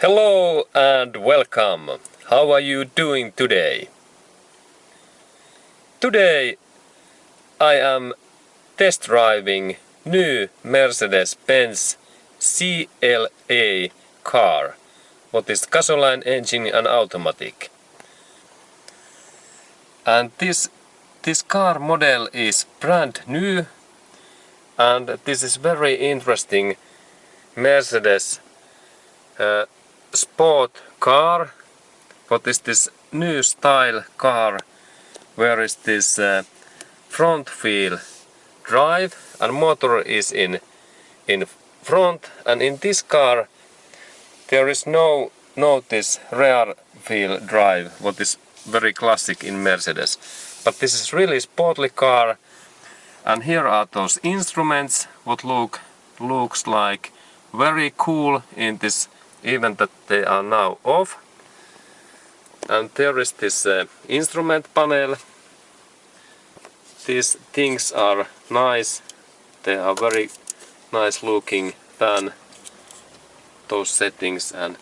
Hello and welcome. How are you doing today? Today I am test driving new Mercedes-Benz CLA car, what is gasoline engine and automatic. And this car model is brand new, and this is very interesting Mercedes sport car. What is this new style car where is this front wheel drive and motor is in front, and in this car there is no this rear wheel drive, what is very classic in Mercedes. But this is really sportly car, and here are those instruments what looks like very cool in this, even that they are now off. And there is this instrument panel. These things are nice, they are very nice looking than those settings, and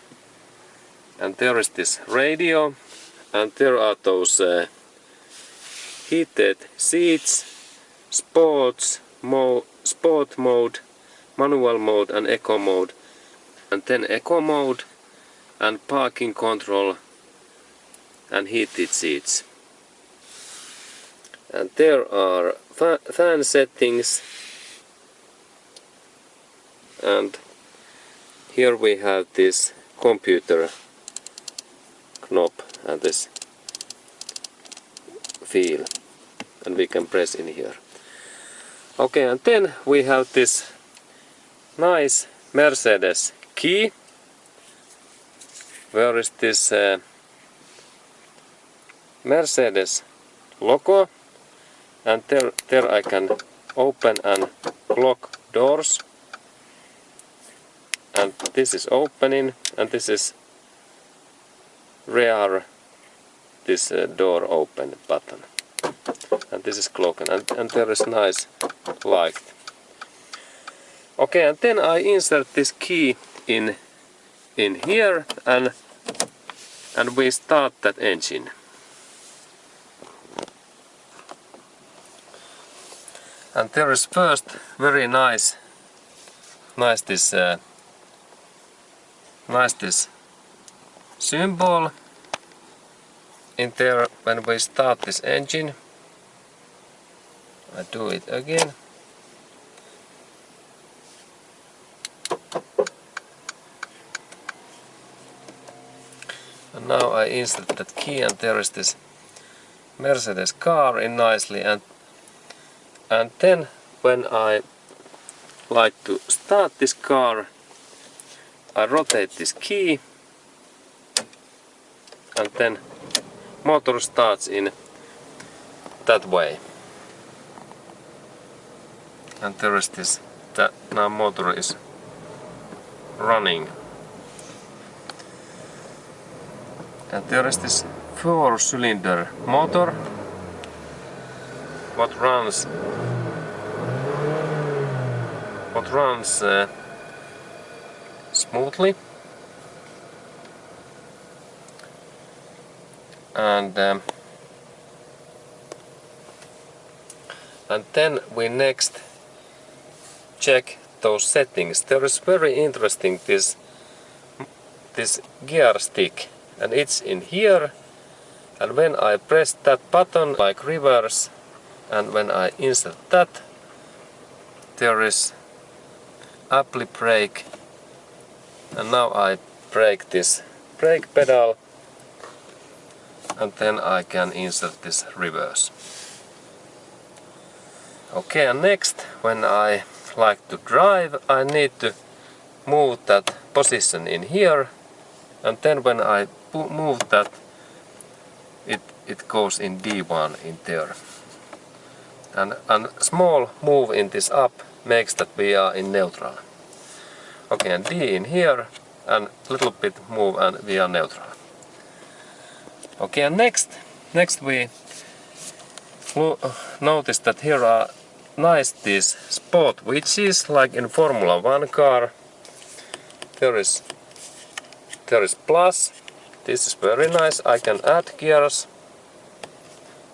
there is this radio, and there are those heated seats, sport mode, manual mode and eco mode, and then eco mode and parking control and heated seats. And there are fan settings, and here we have this computer knob and this wheel, and we can press in here. Okay, and then we have this nice Mercedes key. Where is this Mercedes logo, and there I can open and lock doors, and this is opening, and this is rear this door open button, and this is closing, and there is nice light. Okay, and then I insert this key in here, and we start that engine. And there is first very nice this symbol in there when we start this engine. I do it again. And now I insert that key, and there is this Mercedes car in nicely, and then when I like to start this car, I rotate this key, and then motor starts in that way. And there is this, that now motor is running. And there is this 4-cylinder motor what runs smoothly, and then we next check those settings. There is very interesting this gear stick, and it's in here, and when I press that button like reverse, and when I insert that, there is apply brake, and now I brake this brake pedal, and then I can insert this reverse. Okay, and next when I like to drive, I need to move that position in here, and then when I move that, it goes in D1 in there. And small move in this up makes that we are in neutral. Okay, and D in here, and little bit move, and we are neutral. Okay, and next we notice that here are nice these sport widgets like in Formula 1 car. There is there is plus. This is very nice. I can add gears.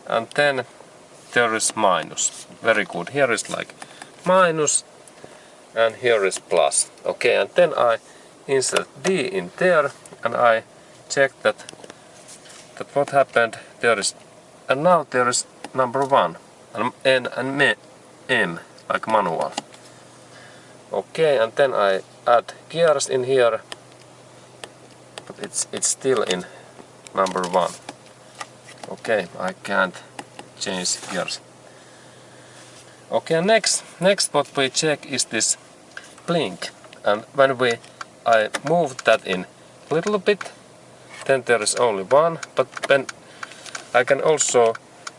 And then there is minus. Very good. Here is like minus and here is plus. Okay, and then I insert D in there and I check that what happened. There is, and now there is number 1 and N and M like manual. Okay, and then I add gears in here, but it's still in number 1. Okay, I can't change gears. Okay, next what we check is this blink, and when I move that in a little bit, then there is only 1, but then I can also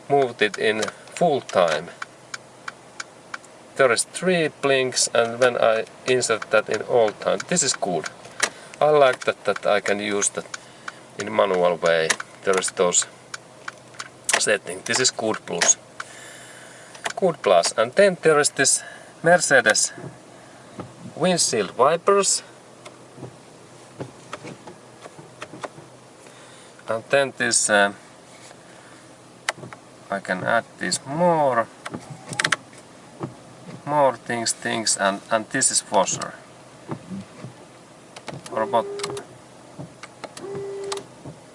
move it in full time. There is 3 blinks, and when I insert that in all time, this is good. I like that I can use that in manual way. There is those settings. This is good plus. Good plus. And then there is this Mercedes windshield wipers. And then this I can add this more things and this is washer. Or what?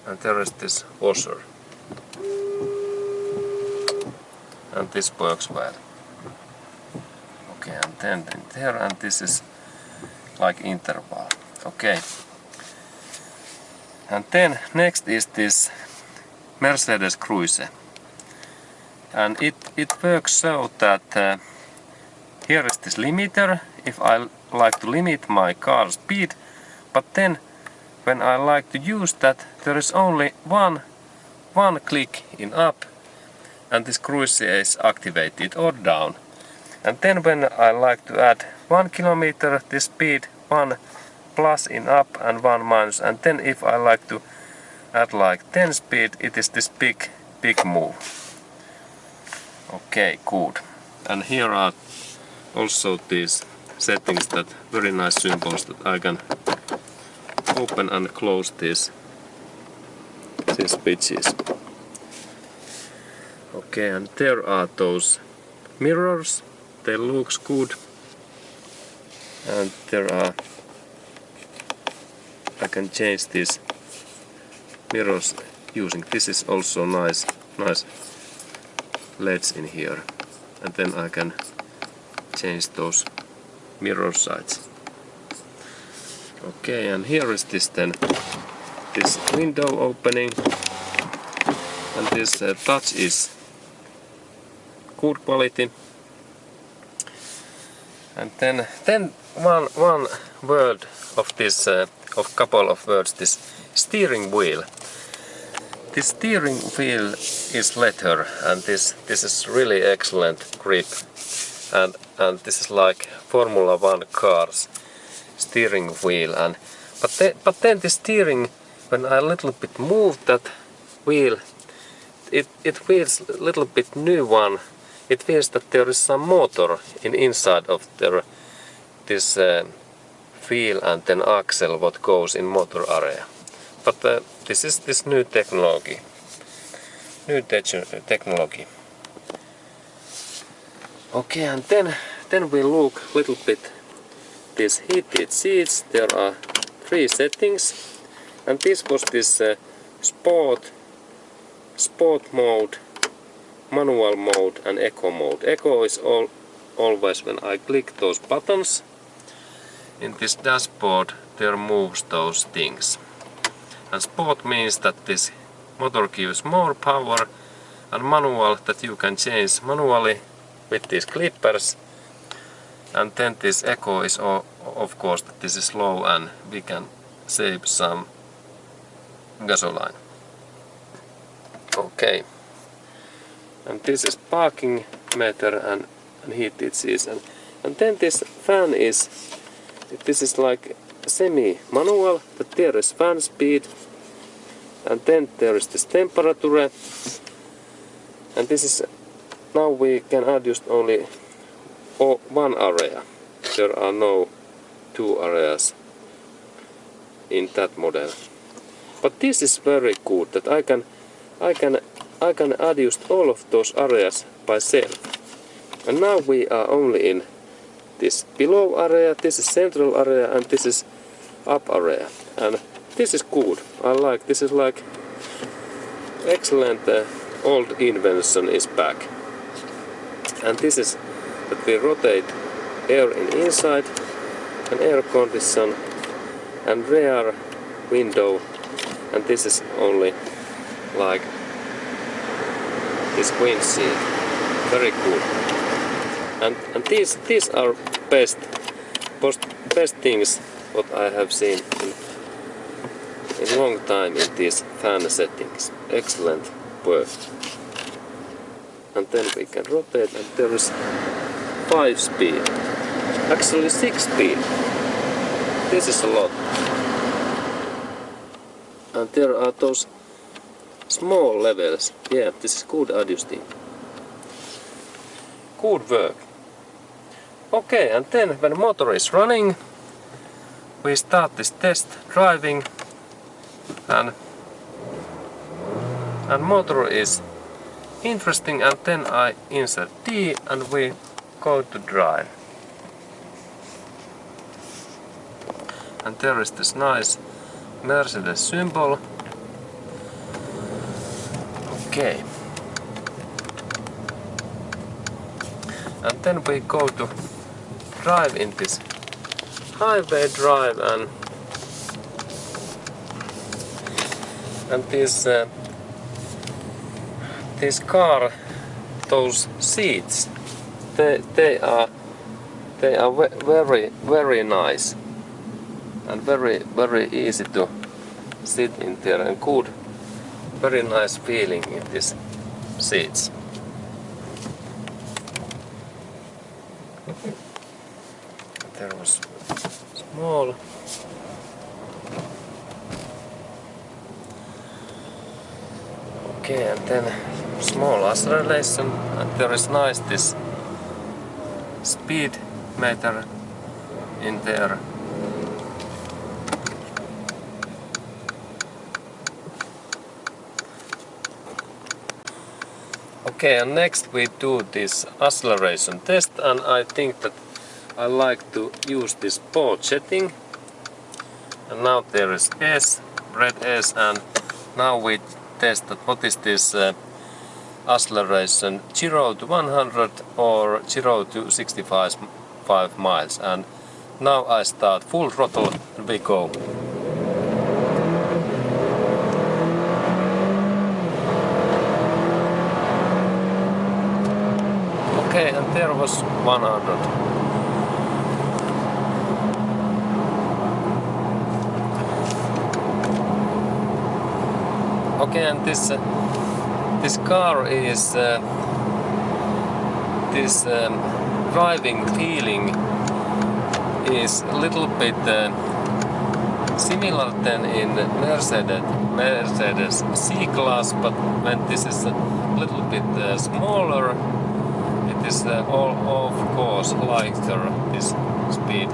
And there is this washer. And this works well. Okay, and then in there, and this is like interval. Okay. And then next is this Mercedes Cruise. And it works so that here is this limiter if I like to limit my car speed, but then when I like to use that, there is only one click in up and this cruise is activated or down. And then when I like to add 1 kilometer, this speed 1 plus in up and 1 minus, and then if I like to add like 10 speed, it is this big move. Okay, good. And here are also these settings, that very nice symbols that I can open and close these switches. Okay, and there are those mirrors. They looks good. And there are, I can change these mirrors using, this is also nice LEDs in here. And then I can change those mirror sides. Okay, and here is this then, this window opening, and this touch is good quality. And then one word of this, of couple of words, this steering wheel. This steering wheel is leather, and this is really excellent grip, and this is like Formula 1 cars steering wheel. And but then the steering, when I a little bit move that wheel, it feels a little bit new one. It feels that there is some motor inside of this wheel and then axle what goes in motor area. But this is this new technology. Okay, and then we look a little bit these heated seats. There are 3 settings, and this was this sport mode, manual mode and eco mode. Eco is always when I click those buttons in this dashboard, there moves those things. And sport means that this motor gives more power, and manual that you can change manually with these clippers. And then this eco is of course that this is slow and we can save some gasoline. Okay. And this is parking meter and heated seats. And then this fan is, this is like semi-manual, that there is fan speed, and then there is this temperature, and this is, now we can adjust only 1 area. There are no 2 areas in that model. But this is very good that I can adjust all of those areas by self. And now we are only in this below area, this is central area, and this is up area. And this is good. I like this is like excellent old invention is back. And this is that we rotate air in inside and air condition and rear window, and this is only like this windshield. Very good. And these are best things what I have seen in long time in these fan settings. Excellent work. And then we can rotate, and there is 5 speed. Actually 6 speed. This is a lot. And there are those small levels. Yeah, this is good adjusting. Good work. Okay, and then when motor is running, we start this test driving, and motor is interesting, and then I insert D and we go to drive. And there is this nice Mercedes symbol. Okay. And then we go to drive in this highway drive, and this car, those seats, they are very nice and very easy to sit in there, and good, very nice feeling in these seats. There was small okay, and then small acceleration, and there is nice this speed meter in there. Okay, and next we do this acceleration test, and I think that I like to use this port setting. And now there is S, red S, and now we test that what is this acceleration, 0 to 100 or 0 to 65 miles. And now I start full throttle and we go. Okay, and there was 100. Okay, and this car is this driving feeling is a little bit similar than in Mercedes C-Class, but when this is a little bit smaller, it is of course lighter, this speed.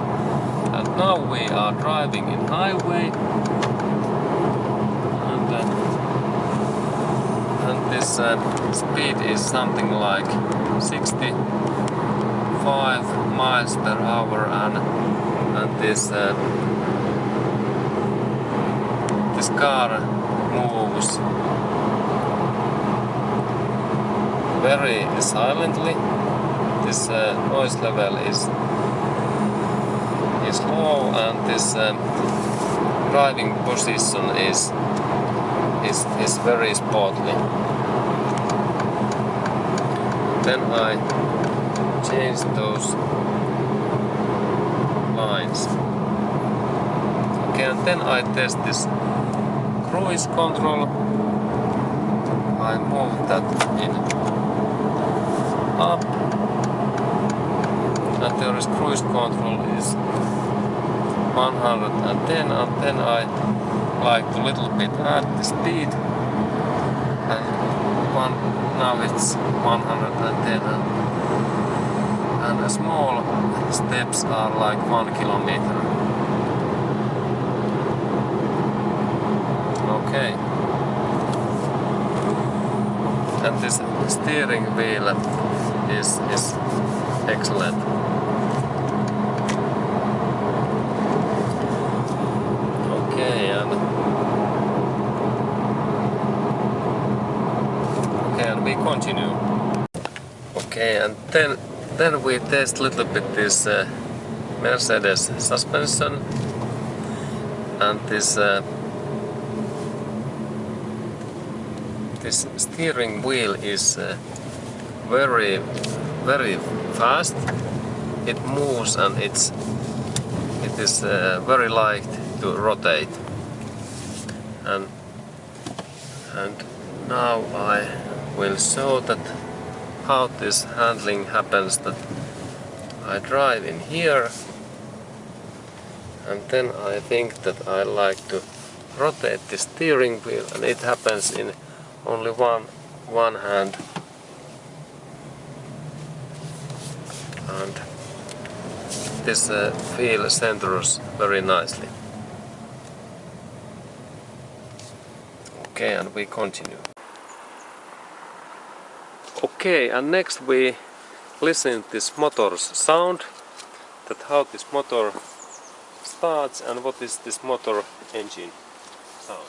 And now we are driving in highway, and this speed is something like 65 miles per hour, and this car moves very silently. This noise level is low, and this driving position is very sportly. Then I change those lines. Okay, and then I test this cruise control. I move that in up, and there is cruise control is 110, and then I like to little bit add the speed, and now it's 110, and the small steps are like 1 kilometer. Okay. And this steering wheel is excellent. Okay, and we continue. Okay, and then we test a little bit this Mercedes suspension and this steering wheel is very fast. It moves and it is very light to rotate. And now I will show that how this handling happens. That I drive in here, and then I think that I like to rotate the steering wheel, and it happens in only one hand. And this wheel centers very nicely. Okay, and we continue. Okay, and next we listen to this motor's sound, that how this motor starts and what is this motor engine sound.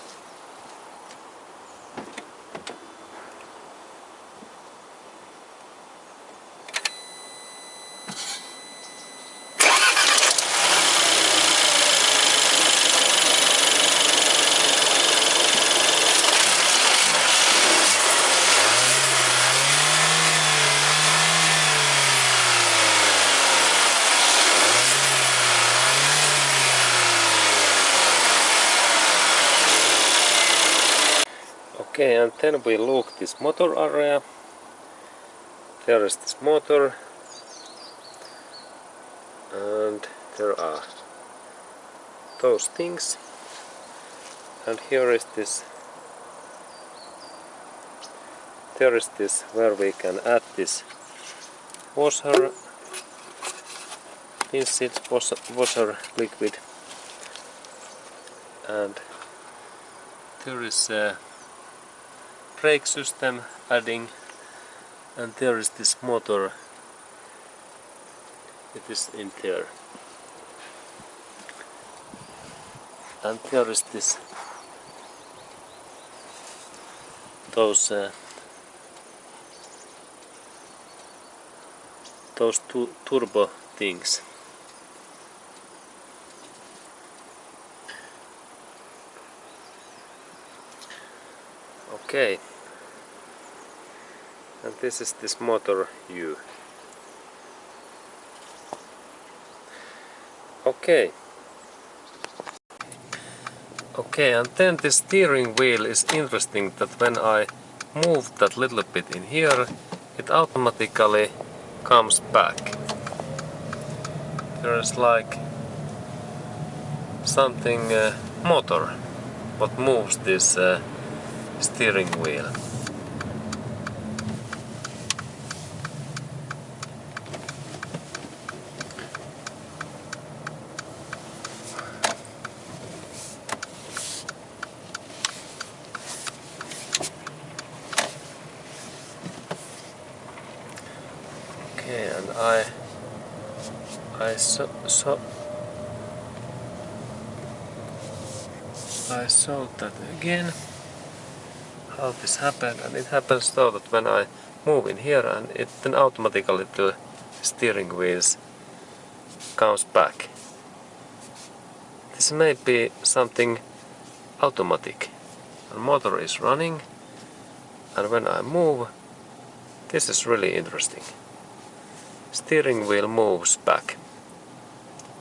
Okay, and then we look this motor area. There is this motor, and there are those things, and here is this. There is this where we can add this washer, insert washer liquid, and there is a brake system adding, and there is this motor. It is in there, and there is this those turbo things. Okay, and this is this motor U. Okay. Okay, and then the steering wheel is interesting, that when I move that little bit in here, it automatically comes back. There is like something motor what moves this steering wheel. Okay, and I saw that again how this happened, and it happens so that when I move in here, and it then automatically the steering wheels comes back. This may be something automatic. The motor is running, and when I move, this is really interesting. Steering wheel moves back,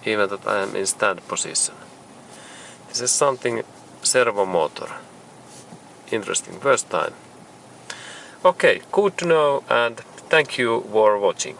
even that I am in stand position. This is something servo motor. Interesting, first time. Okay, good to know, and thank you for watching.